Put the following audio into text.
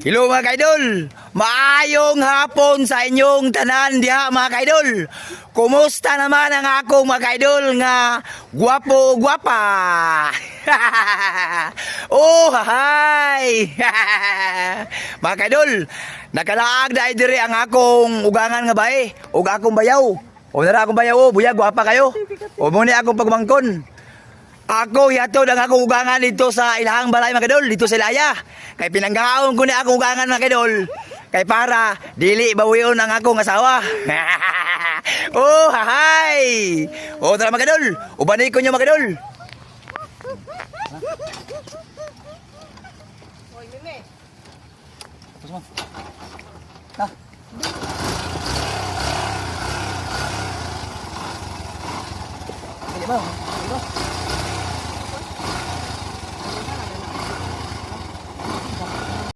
Hello mga kaidol, maayong hapon sa inyong tanan diha mga kaidol. Kumusta naman ang akong mga kaidol nga gwapo gwapa? Oh, hay! Mga kaidol, nakalaag na dire ang akong ugangan nga bae, ug akong bayaw. O nara akong bayaw, buya gwapa kayo. O mo ni akong pagmangkon. Ako yatod ang akong ugangan dito sa ilahang balay mga kadol, dito sa Ilaya. Kay pinanggaon ko ni akong ugangan mga kadol. Kay para dili bawion ang akong asawa. Oh, hay! Oh, tara mga kadol, ubani ko nyo mga kadol. Hoy, Meme. Ha? Dili ba? Dili ba?